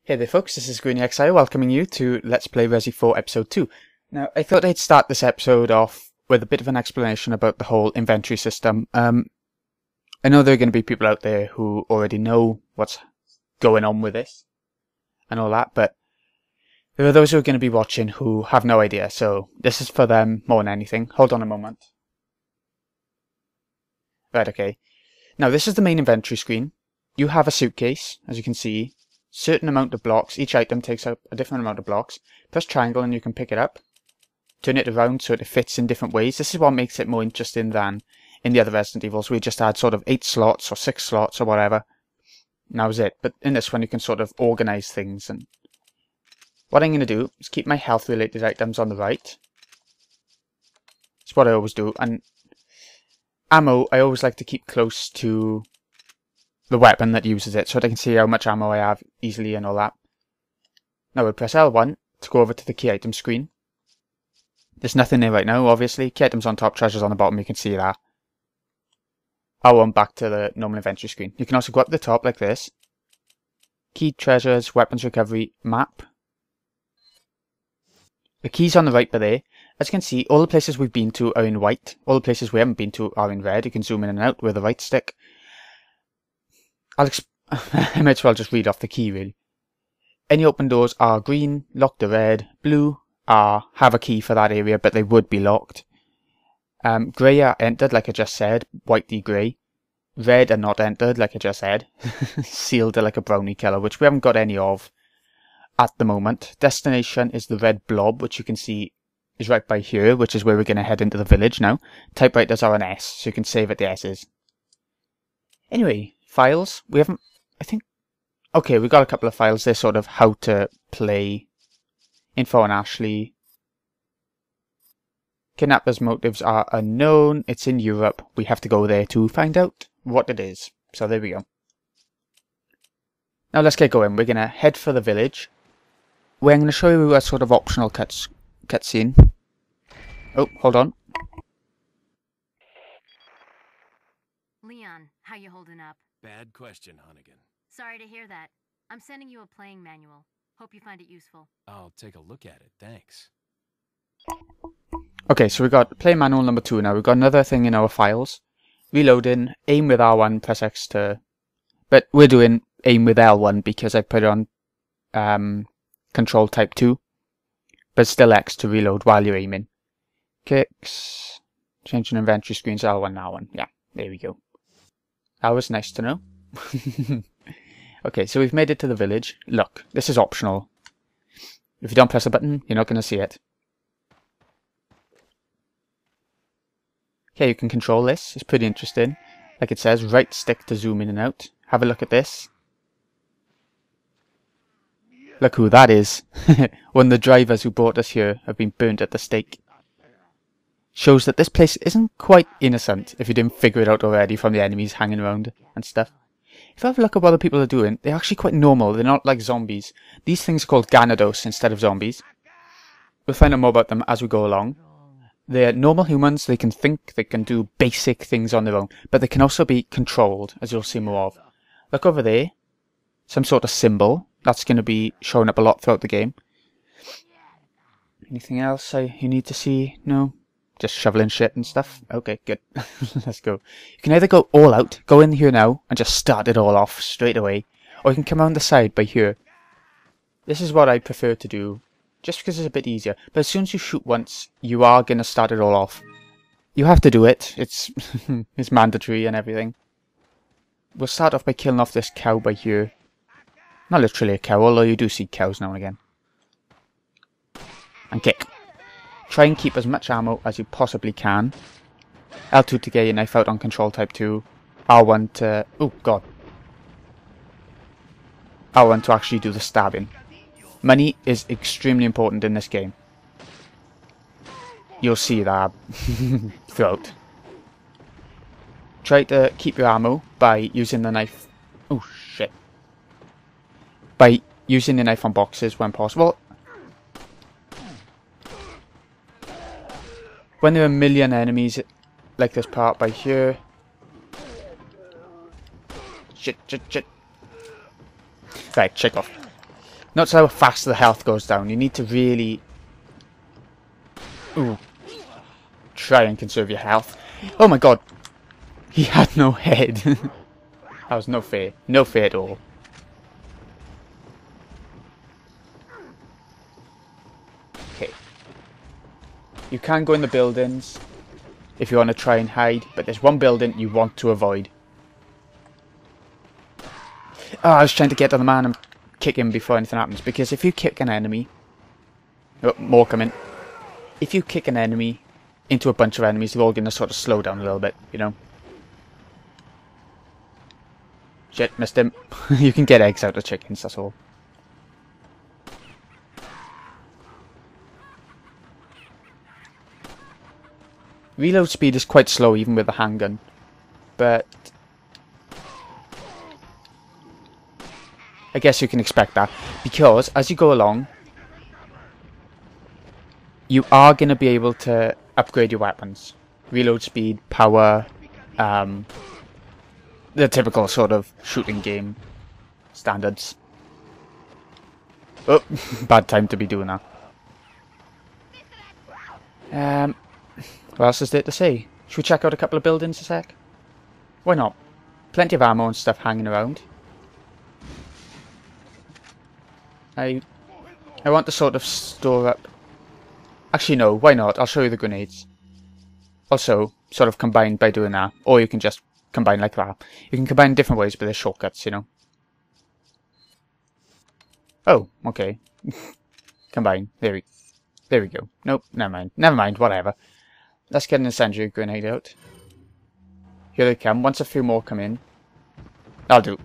Hey there folks, this is GreenyXI welcoming you to Let's Play Resi 4 Episode 2. Now, I thought I'd start this episode off with a bit of an explanation about the whole inventory system. I know there are going to be people out there who already know what's going on with this and all that, but there are those who are going to be watching who have no idea, so this is for them more than anything. Hold on a moment. Right, okay. Now, this is the main inventory screen. You have a suitcase, as you can see. Certain amount of blocks. Each item takes up a different amount of blocks. Press triangle and you can pick it up. Turn it around so it fits in different ways. This is what makes it more interesting than in the other Resident Evils. We just had sort of 8 slots or 6 slots or whatever. And that was it. But in this one you can sort of organize things. And what I'm going to do is keep my health related items on the right. That's what I always do. And ammo I always like to keep close to the weapon that uses it, so that I can see how much ammo I have easily and all that. Now we'll press L1 to go over to the key item screen. There's nothing there right now, obviously. Key items on top, treasures on the bottom, you can see that. L1 back to the normal inventory screen. You can also go up the top like this. Key, treasures, weapons recovery, map. The keys on the right are there. As you can see, all the places we've been to are in white. All the places we haven't been to are in red. You can zoom in and out with the right stick. I might as well just read off the key, really. Any open doors are green, locked are red, blue are have a key for that area, but they would be locked. Grey are entered, like I just said, whitey grey. Red are not entered, like I just said. Sealed are like a brownie colour, which we haven't got any of at the moment. Destination is the red blob, which you can see is right by here, which is where we're going to head into the village now. Typewriters are an S, so you can save at the S's. Anyway, files. We haven't, I think, okay, we got a couple of files. They're sort of how to play. Info on Ashley. Kidnapper's motives are unknown. It's in Europe. We have to go there to find out what it is. So there we go. Now let's get going. We're going to head for the village, where I'm going to show you a sort of optional cutscene. Oh, hold on. Leon, how you holding up? Bad question, Hunnigan. Sorry to hear that. I'm sending you a playing manual. Hope you find it useful. I'll take a look at it, thanks. Okay, so we got play manual number 2 now. We've got another thing in our files. Reloading, aim with R1, press X to... But we're doing aim with L1 because I put it on control type 2. But still X to reload while you're aiming. Kicks. Changing inventory screens L1 and R1. Yeah, there we go. That was nice to know. Okay, so we've made it to the village. Look, this is optional. If you don't press a button, you're not going to see it. Okay, you can control this. It's pretty interesting. Like it says, right stick to zoom in and out. Have a look at this. Look who that is. One of the drivers who brought us here have been burnt at the stake. Shows that this place isn't quite innocent if you didn't figure it out already from the enemies hanging around and stuff. If you have a look at what the people are doing, they're actually quite normal. They're not like zombies. These things are called Gyarados instead of zombies. We'll find out more about them as we go along. They're normal humans. They can think. They can do basic things on their own. But they can also be controlled, as you'll see more of. Look over there. Some sort of symbol. That's going to be showing up a lot throughout the game. Anything else you need to see? No? Just shoveling shit and stuff? Okay, good. Let's go. You can either go all out, go in here now, and just start it all off straight away. Or you can come around the side by here. This is what I prefer to do, just because it's a bit easier. But as soon as you shoot once, you are going to start it all off. You have to do it. It's it's mandatory and everything. We'll start off by killing off this cow by here. Not literally a cow, although you do see cows now and again. And kick. Try and keep as much ammo as you possibly can. L2 to get your knife out on control type 2. R1 to... oh god. R1 to actually do the stabbing. Money is extremely important in this game. You'll see that throughout. Try to keep your ammo by using the knife... oh shit. By using the knife on boxes when possible. When there are a million enemies like this part by here. Shit. Right, check off. Notice how fast the health goes down. You need to really try and conserve your health. Oh my god. He had no head. That was no fair. No fair at all. Okay. You can go in the buildings if you want to try and hide, but there's one building you want to avoid. Oh, I was trying to get to the man and kick him before anything happens, because if you kick an enemy... Oh, more coming. If you kick an enemy into a bunch of enemies, they're all going to sort of slow down a little bit, you know? Shit, missed him. You can get eggs out of chickens, that's all. Reload speed is quite slow even with the handgun, but I guess you can expect that, because as you go along, you are going to be able to upgrade your weapons. Reload speed, power, the typical sort of shooting game standards. Oh, bad time to be doing that. What else is there to say? Should we check out a couple of buildings a sec? Why not? Plenty of ammo and stuff hanging around. I want to sort of store up... Actually no, why not? I'll show you the grenades. Also, sort of combined by doing that. Or you can just combine like that. You can combine in different ways, but there's shortcuts, you know. Oh, okay. Combine. There we go. Nope, never mind. Never mind, whatever. Let's get an incendiary grenade out. Here they come. Once a few more come in, I'll do.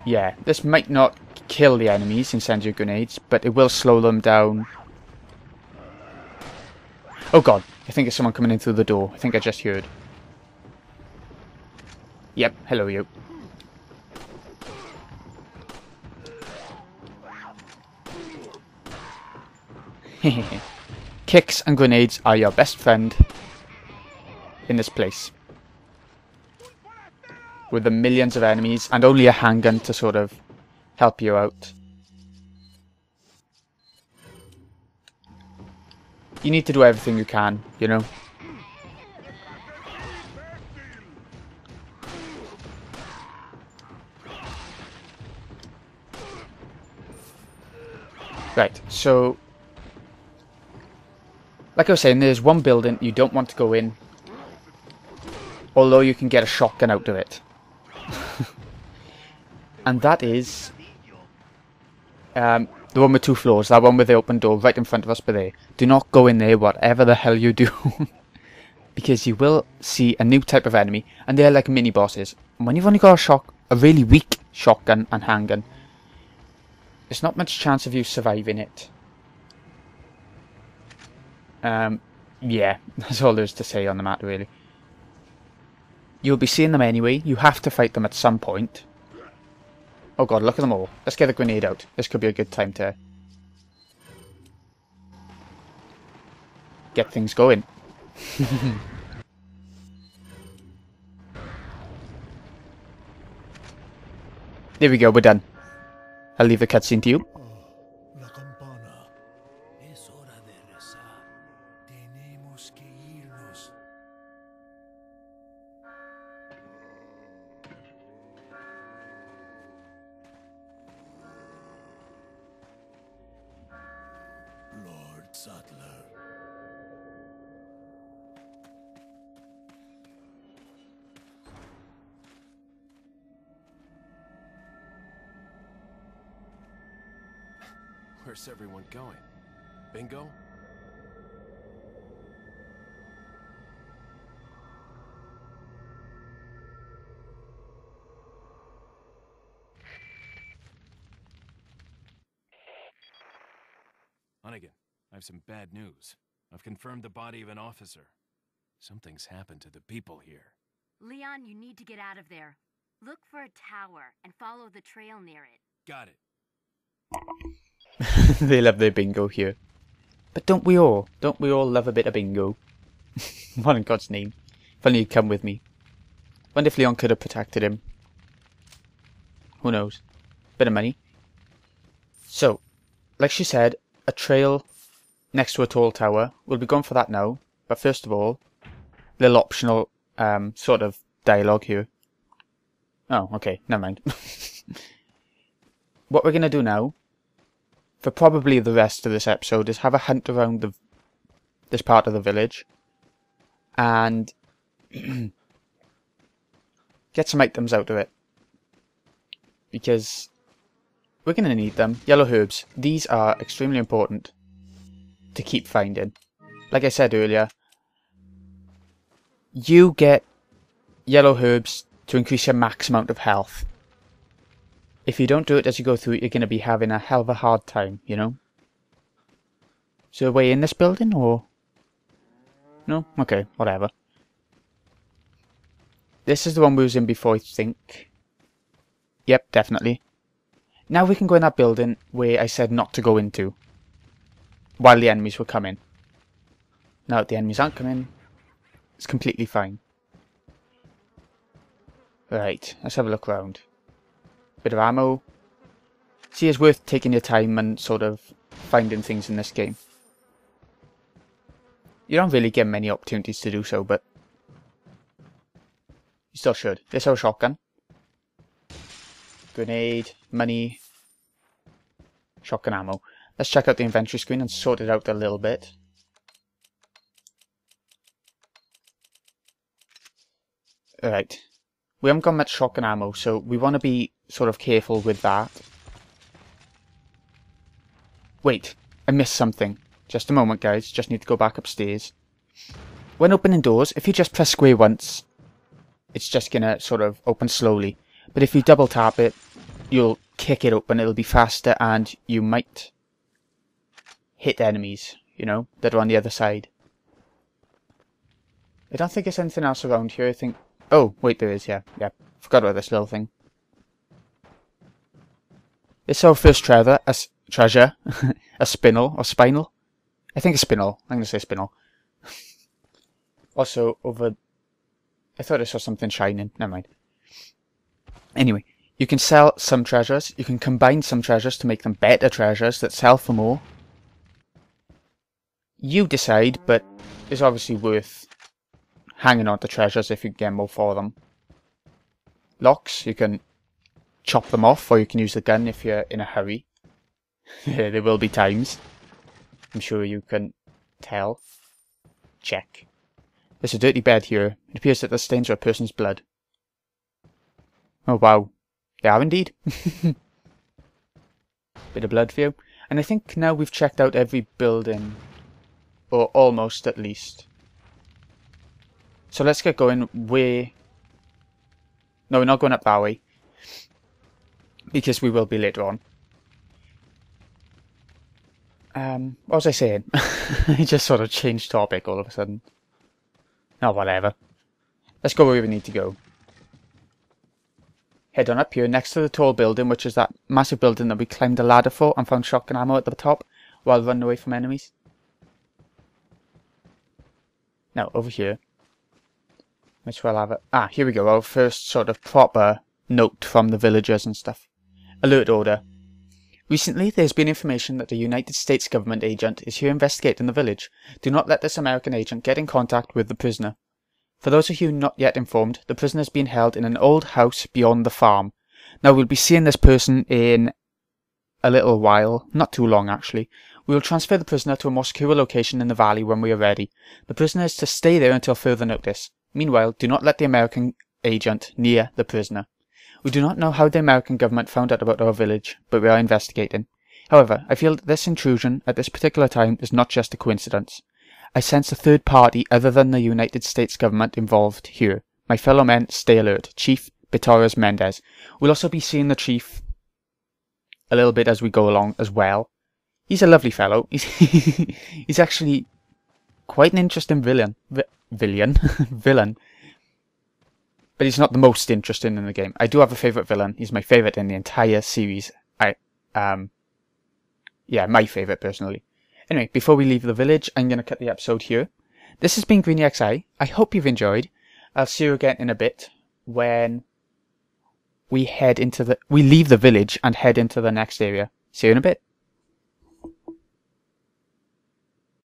Yeah, this might not kill the enemies, incendiary grenades, but it will slow them down. Oh god, I think there's someone coming in through the door. I think I just heard. Yep, hello you. Kicks and grenades are your best friend in this place. With the millions of enemies and only a handgun to sort of help you out. You need to do everything you can, you know. Right, so... like I was saying, there's one building you don't want to go in. Although you can get a shotgun out of it. And that is... the one with 2 floors. That one with the open door right in front of us by there. Do not go in there, whatever the hell you do. Because you will see a new type of enemy. And they're like mini bosses. And when you've only got a really weak shotgun and handgun, there's not much chance of you surviving it. Yeah, that's all there is to say on the matter, really. You'll be seeing them anyway. You have to fight them at some point. Oh god, look at them all. Let's get a grenade out. This could be a good time to get things going. There we go, we're done. I'll leave the cutscene to you. La campana. Es hora de rezar. Tenemos que irnos. Lord Sattler. Where's everyone going? Bingo? Hunnigan, I have some bad news. I've confirmed the body of an officer. Something's happened to the people here. Leon, you need to get out of there. Look for a tower and follow the trail near it. Got it. They love their bingo here. But don't we all? Don't we all love a bit of bingo? What in God's name? If only you'd come with me. Wonder if Leon could have protected him. Who knows? Bit of money. So, like she said, a trail next to a tall tower. We'll be going for that now. But first of all, little optional sort of dialogue here. Oh, okay, never mind. What we're going to do now, for probably the rest of this episode, is have a hunt around this part of the village. And get some items out of it. Because we're going to need them. Yellow herbs. These are extremely important to keep finding. Like I said earlier, you get yellow herbs to increase your max amount of health. If you don't do it as you go through it, you're going to be having a hell of a hard time, you know? Is there a way in this building, or...? No? Okay, whatever. This is the one we was in before, I think. Yep, definitely. Now we can go in that building where I said not to go into, while the enemies were coming. Now that the enemies aren't coming, it's completely fine. Right, let's have a look around. Bit of ammo. See, it's worth taking your time and sort of finding things in this game. You don't really get many opportunities to do so, but you still should. This is our shotgun. Grenade, money, shotgun ammo. Let's check out the inventory screen and sort it out a little bit. Alright. We haven't got much shotgun ammo, so we want to be sort of careful with that. Wait, I missed something. Just a moment, guys. Just need to go back upstairs. When opening doors, if you just press square once, it's just going to sort of open slowly. But if you double tap it, you'll kick it open. It'll be faster, and you might hit enemies, you know, that are on the other side. I don't think there's anything else around here. I think... Oh, wait, there is, yeah. Forgot about this little thing. This is our first treasure. A spinel, or spinel? I think a spinel. I'm going to say spinel. Also, over... I thought I saw something shining. Never mind. Anyway, you can sell some treasures. You can combine some treasures to make them better treasures that sell for more. You decide, but it's obviously worth hanging on to treasures if you get more for them. Locks, you can chop them off, or you can use the gun if you're in a hurry. There will be times. I'm sure you can tell. Check. There's a dirty bed here. It appears that the stains are a person's blood. Oh wow. They are indeed. Bit of blood for you. And I think now we've checked out every building. Or almost, at least. So let's get going where... No, we're not going up that way. Because we will be later on. What was I saying? I just sort of changed topic all of a sudden. Oh, whatever. Let's go where we need to go. Head on up here next to the tall building, which is that massive building that we climbed a ladder for and found shotgun ammo at the top while running away from enemies. Now, over here. Might as well have it. Ah, here we go. Our first sort of proper note from the villagers and stuff. Alert order. Recently, there's been information that a United States government agent is here investigating the village. Do not let this American agent get in contact with the prisoner. For those of you not yet informed, the prisoner is being held in an old house beyond the farm. Now, we'll be seeing this person in a little while. Not too long, actually. We will transfer the prisoner to a more secure location in the valley when we are ready. The prisoner is to stay there until further notice. Meanwhile, do not let the American agent near the prisoner. We do not know how the American government found out about our village, but we are investigating. However, I feel that this intrusion at this particular time is not just a coincidence. I sense a third party other than the United States government involved here. My fellow men, stay alert. Chief Bitores Mendez. We'll also be seeing the chief a little bit as we go along as well. He's a lovely fellow. He's actually quite an interesting villain. Villain. But he's not the most interesting in the game. I do have a favourite villain. He's my favourite in the entire series. Yeah, my favourite personally. Anyway, before we leave the village, I'm going to cut the episode here. This has been GreenyXI. I hope you've enjoyed. I'll see you again in a bit when we leave the village and head into the next area. See you in a bit.